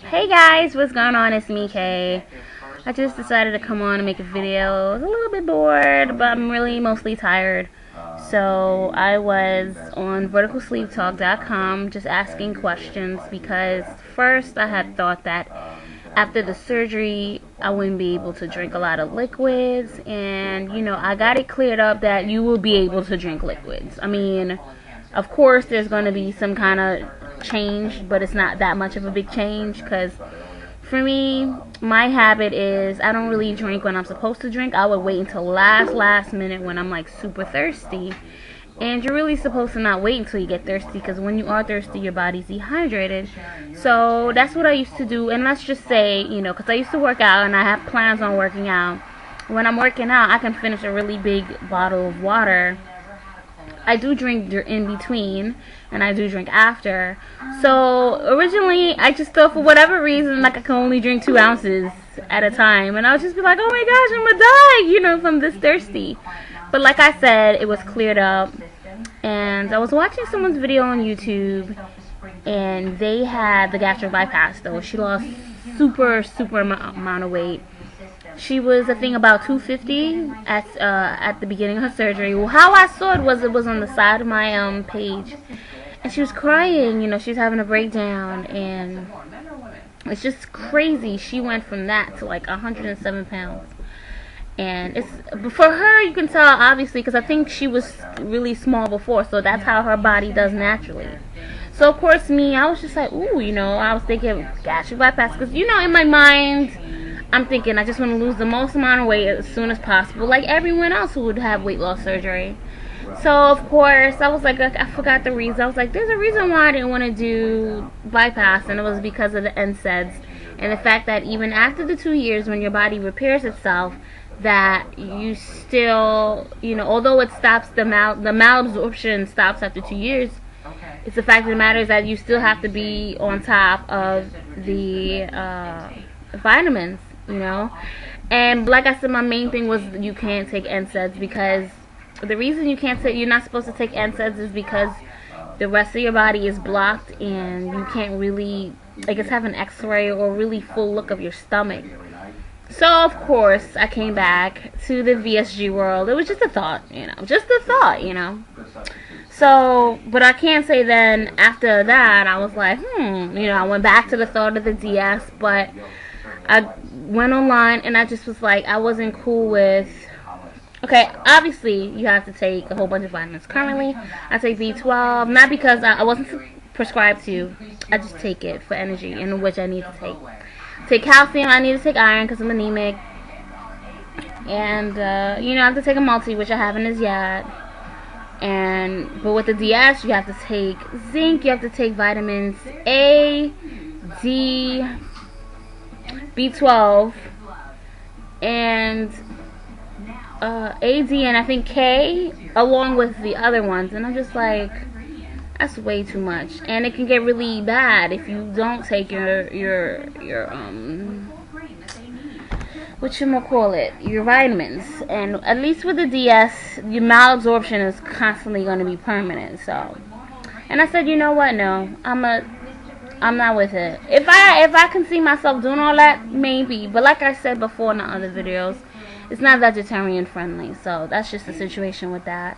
Hey guys, what's going on? It's me, Kay. I just decided to come on and make a video. I was a little bit bored, but I'm really mostly tired. So I was on verticalsleeptalk.com just asking questions because first I had thought that after the surgery I wouldn't be able to drink a lot of liquids, and I got it cleared up that you will be able to drink liquids. I mean, of course there's going to be some kind of change, but it's not that much of a big change because for me, my habit is I don't really drink when I'm supposed to drink. I would wait until last minute when I'm like super thirsty. And you're really supposed to not wait until you get thirsty, because when you are thirsty, your body's dehydrated. So that's what I used to do. And let's just say, because I used to work out and I have plans on working out. When I'm working out, I can finish a really big bottle of water. I do drink in between, and I do drink after. So originally, I just thought for whatever reason, like I can only drink 2 ounces at a time. And I would just be like, oh my gosh, I'm gonna die, if I'm this thirsty. But like I said, it was cleared up. And I was watching someone's video on YouTube, and they had the gastric bypass though. She lost super amount of weight. She was, I think, about 250 at the beginning of her surgery. Well, how I saw it was on the side of my page, and she was crying. She was having a breakdown, and it's just crazy. She went from that to like 107 pounds. And it's for her, you can tell obviously, because I think she was really small before, so that's how her body does naturally. So of course me, I was just like, ooh, I was thinking gastric bypass, because in my mind, I'm thinking I just want to lose the most amount of weight as soon as possible, like everyone else who would have weight loss surgery. So of course I was like, I forgot the reason. I was like, there's a reason why I didn't want to do bypass, and it was because of the NSAIDs and the fact that even after the 2 years, when your body repairs itself, that you still, although it stops the malabsorption stops after 2 years, it's the fact of the matter is that you still have to be on top of the vitamins, And like I said, my main thing was you can't take NSAIDs, because the reason you're not supposed to take NSAIDs is because the rest of your body is blocked, and you can't really, have an x-ray or really full look of your stomach. So of course I came back to the VSG world. It was just a thought, So, but I can't say then after that I was like, I went back to the thought of the DS, but I went online and I just was like, I wasn't cool with, okay, obviously you have to take a whole bunch of vitamins. Currently I take B12, not because I wasn't prescribed to, I just take it for energy, in which I need to take calcium. I need to take iron because I'm anemic, and I have to take a multi, which I haven't as yet. But with the DS, you have to take zinc, you have to take vitamins A, D, B12, and A, D, and I think K, along with the other ones. And I'm just like, that's way too much, and it can get really bad if you don't take your your vitamins. And at least with the DS, your malabsorption is constantly going to be permanent. So, and I said, you know what? No, I'm not with it. If I can see myself doing all that, maybe. But like I said before in the other videos, it's not vegetarian friendly. So that's just the situation with that.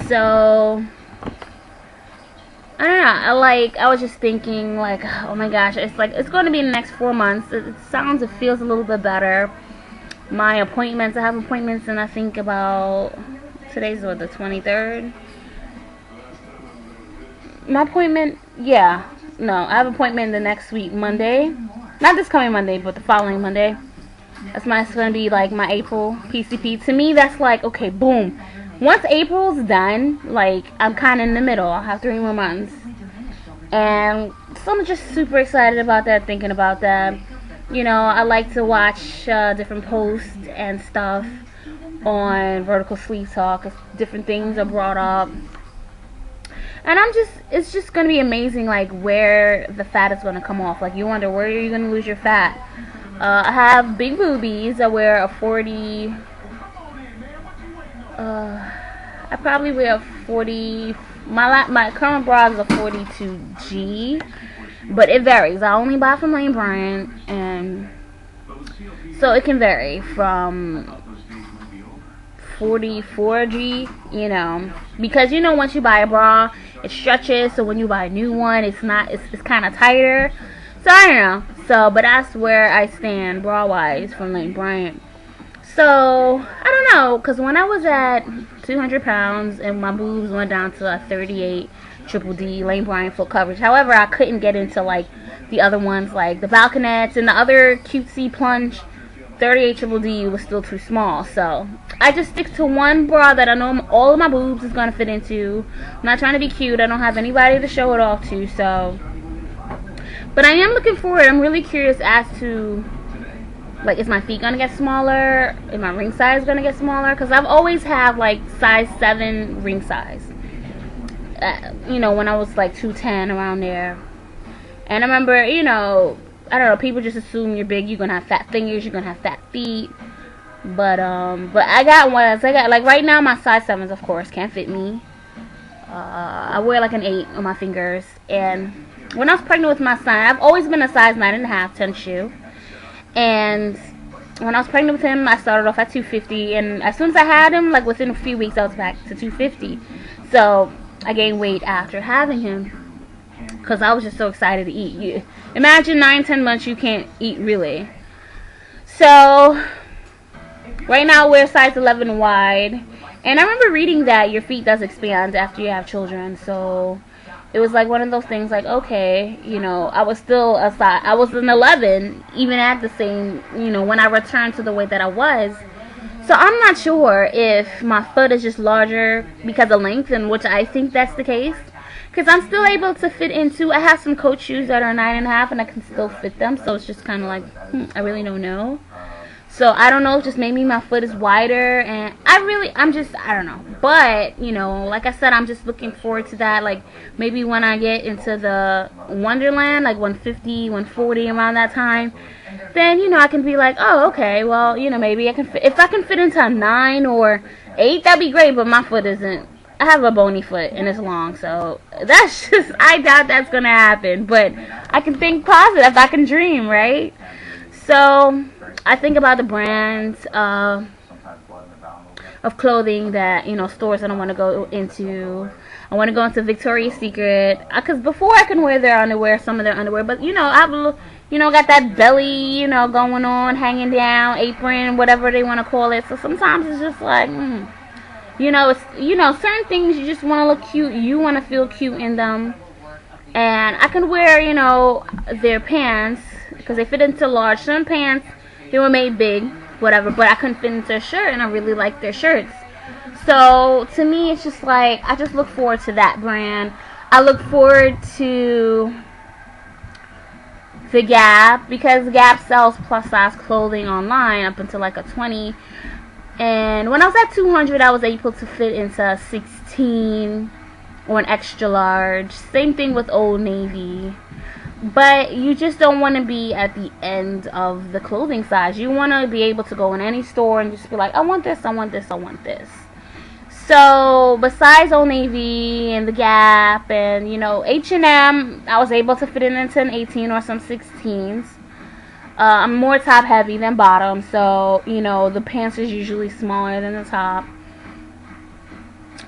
So I don't know, I was just thinking, like, oh my gosh, it's going to be in the next 4 months. It feels a little bit better. My appointments, I have appointments, and I think about, today's what, the 23rd? My appointment, I have an appointment the next week, Monday. Not this coming Monday, but the following Monday. It's going to be, like, my April PCP. To me, that's like, okay, boom. Once April's done, I'm kind of in the middle. I'll have 3 more months. And so I'm just super excited about that, thinking about that. I like to watch different posts and stuff on Vertical Sleep Talk. Different things are brought up. And it's just going to be amazing, where the fat is going to come off. You wonder, where are you going to lose your fat? I have big boobies. I wear a 40... I probably wear a 40. My current bra is a 42G, but it varies. I only buy from Lane Bryant, and so it can vary from 44G, you know, because you know once you buy a bra, it stretches, so when you buy a new one, it's kind of tighter. So I don't know. So, but that's where I stand bra wise from Lane Bryant. So I don't know, because when I was at 200 pounds and my boobs went down to a 38 triple D Lane Bryant full coverage. However, I couldn't get into like the other ones, like the Balconettes and the other cutesy plunge. 38 triple D was still too small, so I just stick to one bra that I know all of my boobs is gonna fit into. I'm not trying to be cute. I don't have anybody to show it off to, so. But I am looking forward. I'm really curious as to, like, is my feet gonna get smaller? Is my ring size gonna get smaller? Because I've always had like size 7 ring size. You know, when I was like 210 around there, and I remember, you know, I don't know, people just assume you're big, you're gonna have fat fingers, you're gonna have fat feet. But I got ones. I got, like, right now my size 7s, of course, can't fit me. I wear like an 8 on my fingers. And when I was pregnant with my son, I've always been a size 9.5, 10 shoe. And when I was pregnant with him, I started off at 250. And as soon as I had him, like within a few weeks, I was back to 250. So I gained weight after having him, because I was just so excited to eat. Imagine 9-10 months you can't eat, really. So right now we're size 11 wide, and I remember reading that your feet does expand after you have children. So it was like one of those things, like, okay, you know, I was still a size, I was an 11 even at the same, you know, when I returned to the weight that I was. So I'm not sure if my foot is just larger because of length, and which I think that's the case. Because I'm still able to fit into, I have some Coach shoes that are 9.5 and I can still fit them. So it's just kind of like, I really don't know. So I don't know, just maybe my foot is wider, and I don't know. But, you know, like I said, I'm just looking forward to that. Like, maybe when I get into the Wonderland, like 150, 140, around that time, then, you know, I can be like, oh, okay, well, you know, maybe I can fit, if I can fit into a 9 or 8, that'd be great, but my foot isn't. I have a bony foot and it's long, so that's just, I doubt that's gonna happen. But I can think positive, I can dream, right? So I think about the brands of clothing that, you know, stores that I want to go into. I want to go into Victoria's Secret, because before I can wear their underwear, some of their underwear, but, you know, I've, you know, got that belly, you know, going on, hanging down, apron, whatever they want to call it. So sometimes it's just like, you know, it's, you know, certain things you just want to look cute. You want to feel cute in them. And I can wear, you know, their pants, because they fit into large. Some pants, they were made big, whatever, but I couldn't fit into a shirt, and I really like their shirts. So to me, it's just like, I just look forward to that brand. I look forward to the Gap, because Gap sells plus size clothing online up until like a 20. And when I was at 200, I was able to fit into a 16 or an extra large. Same thing with Old Navy. But you just don't want to be at the end of the clothing size. You want to be able to go in any store and just be like, I want this, I want this, I want this. So besides Old Navy and the Gap and, you know, H&M, I was able to fit it into an 18 or some 16s. I'm more top heavy than bottom, so, you know, the pants is usually smaller than the top.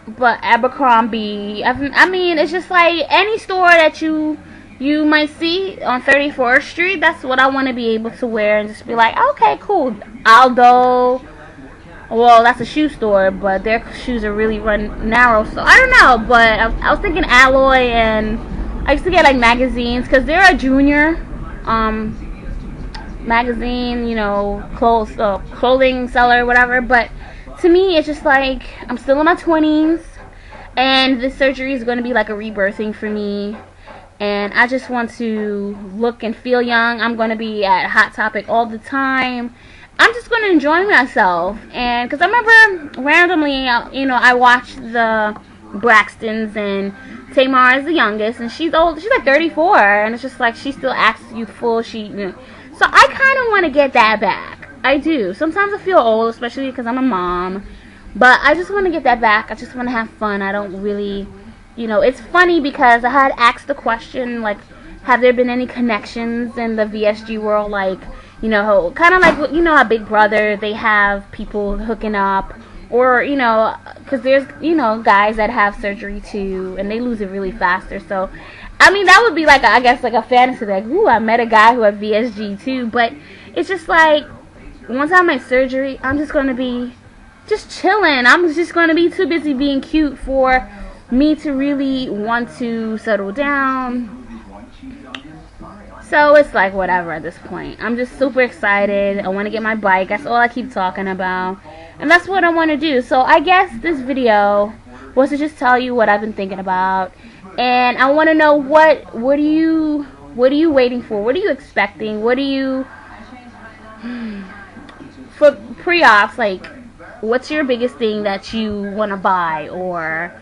But Abercrombie, I mean, it's just like any store that you might see on 34th Street, that's what I want to be able to wear and just be like, okay, cool. Aldo, well, that's a shoe store, but their shoes are really run narrow, so I don't know. But I was thinking Alloy, and I used to get like magazines, because they're a junior magazine, you know, clothing seller, whatever. But to me, it's just like, I'm still in my 20s, and this surgery is going to be like a rebirthing for me, and I just want to look and feel young. I'm going to be at Hot Topic all the time. I'm just going to enjoy myself. And because I remember randomly, you know, I watched the Braxtons, and Tamar is the youngest, and she's old. She's like 34, and it's just like she still acts youthful. You know. So I kind of want to get that back. I do. Sometimes I feel old, especially because I'm a mom. But I just want to get that back. I just want to have fun. I don't really, you know, it's funny because I had asked the question, like, have there been any connections in the VSG world, like, you know, kind of like, you know, how Big Brother, they have people hooking up, or, you know, because there's, you know, guys that have surgery too, and they lose it really faster. So, I mean, that would be like, I guess, like a fantasy, like, ooh, I met a guy who had VSG too, but it's just like, once I make surgery, I'm just going to be just chilling. I'm just going to be too busy being cute for me to really want to settle down. So it's like whatever at this point. I'm just super excited. I want to get my bike. That's all I keep talking about. And that's what I want to do. So I guess this video was to just tell you what I've been thinking about. And I want to know what are you waiting for? What are you expecting? What are you for pre-ops, like, what's your biggest thing that you want to buy? Or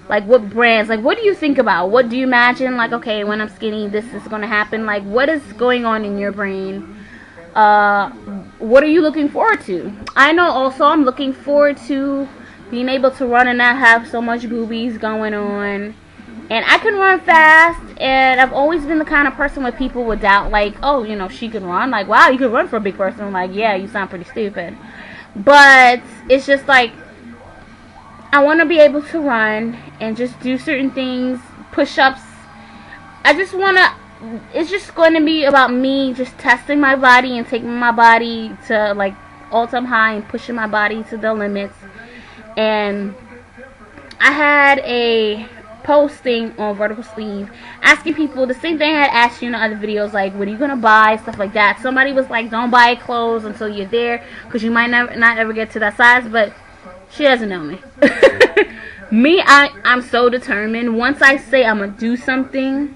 like, what brands, like, what do you think about? What do you imagine, like, okay, when I'm skinny, this is going to happen? Like, what is going on in your brain? What are you looking forward to? I know also I'm looking forward to being able to run and not have so much boobies going on. And I can run fast, and I've always been the kind of person where people would doubt, like, oh, you know, she can run. Like, wow, you can run for a big person. I'm like, yeah, you sound pretty stupid. But it's just like, I want to be able to run and just do certain things, push-ups. I just want to, it's just going to be about me just testing my body and taking my body to, like, all-time high and pushing my body to the limits. And I had a posting on Vertical Sleeve asking people the same thing I had asked you in the other videos, like, what are you gonna buy, stuff like that. Somebody was like, don't buy clothes until you're there, because you might not ever get to that size. But she doesn't know me. Me, I'm so determined. Once I say I'm gonna do something,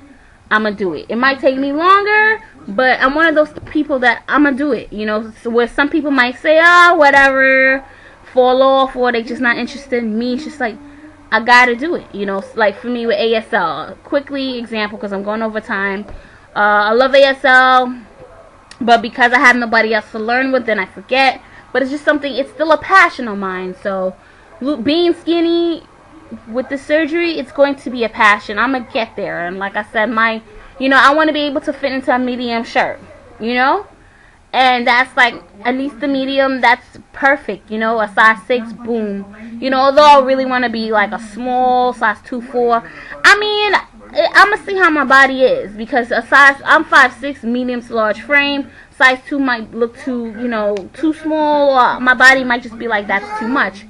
I'm gonna do it. It might take me longer, but I'm one of those people that I'm gonna do it, you know. So where some people might say, oh, whatever, fall off, or they just not interested in me, it's just like, I gotta do it, you know. Like for me with ASL, quickly example, because I'm going over time. I love ASL, but because I have nobody else to learn with, then I forget. But it's just something, it's still a passion of mine. So being skinny with the surgery, it's going to be a passion. I'm gonna get there. And like I said, you know, I want to be able to fit into a medium shirt, you know. And that's like, at least the medium, that's perfect, you know. A size 6, boom. You know, although I really want to be like a small, size 2, 4. I mean, I'm going to see how my body is. Because I'm 5'6", medium to large frame. Size 2 might look too, you know, too small. Or my body might just be like, that's too much.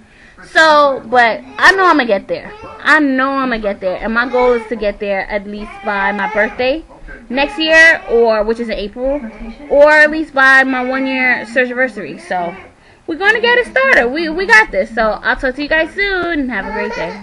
So, but I know I'm going to get there. I know I'm going to get there. And my goal is to get there at least by my birthday next year, or which is in April, or at least by my 1-year surgery. So we're going to get it started. We got this. So I'll talk to you guys soon. Have a great day.